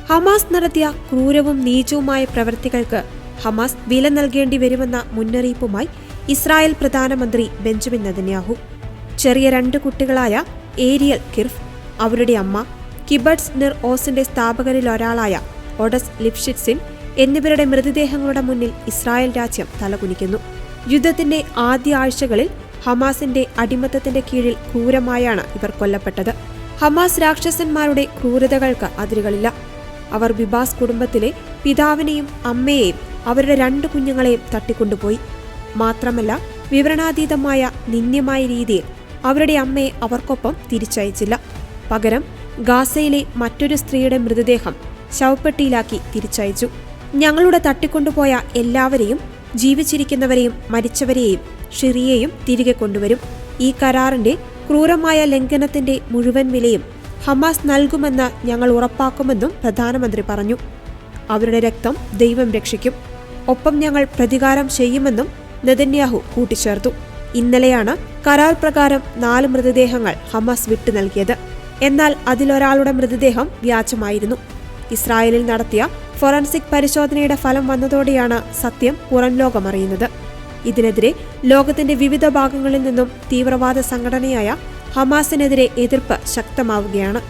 Hamas നടത്തിയ ക്രൂരവും നീചവുമായ പ്രവൃത്തികൾക്ക് Hamas വില നൽകേണ്ടി വരുമെന്ന മുന്നറിയിപ്പുമായി ഇസ്രായേൽ പ്രധാനമന്ത്രി ബെഞ്ചമിൻ നെതന്യാഹു. ചെറിയ 2 കുട്ടികളായ ഏരിയൽ കിർഫ്, അവരുടെ അമ്മ, കിബട്സ് നിർ ഓസിന്റെ സ്ഥാപകരിലൊരാളായ ഒഡസ് ലിപ്ഷിറ്റ്സിൻ എന്നിവരുടെ മൃതദേഹങ്ങളുടെ മുന്നിൽ ഇസ്രായേൽ രാജ്യം തലകുനിക്കുന്നു. യുദ്ധത്തിന്റെ ആദ്യ ആഴ്ചകളിൽ ഹമാസിന്റെ അടിമത്തത്തിന്റെ കീഴിൽ ക്രൂരമായാണ് ഇവർ കൊല്ലപ്പെട്ടത്. ഹമാസ് രാക്ഷസന്മാരുടെ ക്രൂരതകൾക്ക് അതിരുകളില്ല. അവർ ബിബാസ് കുടുംബത്തിലെ പിതാവിനെയും അമ്മയെയും അവരുടെ 2 കുഞ്ഞുങ്ങളെയും തട്ടിക്കൊണ്ടുപോയി. മാത്രമല്ല, വിവരണാതീതമായ നിന്ദ്യമായ രീതിയിൽ അവരുടെ അമ്മയെ അവർക്കൊപ്പം തിരിച്ചയച്ചില്ല. പകരം ഗാസയിലെ മറ്റൊരു സ്ത്രീയുടെ മൃതദേഹം ശവപ്പെട്ടിയിലാക്കി തിരിച്ചയച്ചു. ഞങ്ങളുടെ തട്ടിക്കൊണ്ടുപോയ എല്ലാവരെയും, ജീവിച്ചിരിക്കുന്നവരെയും മരിച്ചവരെയും ഷിറിയെയും തിരികെ കൊണ്ടുവരും. ഈ കരാറിന്റെ ക്രൂരമായ ലംഘനത്തിന്റെ മുഴുവൻ വിലയും ഹമാസ് നൽകുമെന്ന് ഞങ്ങൾ ഉറപ്പാക്കുമെന്നും പ്രധാനമന്ത്രി പറഞ്ഞു. അവരുടെ രക്തം ദൈവം രക്ഷിക്കും. ഒപ്പം ഞങ്ങൾ പ്രതികാരം ചെയ്യുമെന്നും നെതന്യാഹു കൂട്ടിച്ചേർത്തു. ഇന്നലെയാണ് കരാർ പ്രകാരം 4 മൃതദേഹങ്ങൾ ഹമാസ് വിട്ടു നൽകിയത്. എന്നാൽ അതിലൊരാളുടെ മൃതദേഹം വ്യാജമായിരുന്നു. ഇസ്രായേലിൽ നടത്തിയ ഫോറൻസിക് പരിശോധനയുടെ ഫലം വന്നതോടെയാണ് സത്യം പുറം ലോകമറിയുന്നത്. ഇതിനെതിരെ ലോകത്തിന്റെ വിവിധ ഭാഗങ്ങളിൽ നിന്നും തീവ്രവാദ സംഘടനയായ ഹമാസിനെതിരെ എതിർപ്പ് ശക്തമാവുകയാണ്.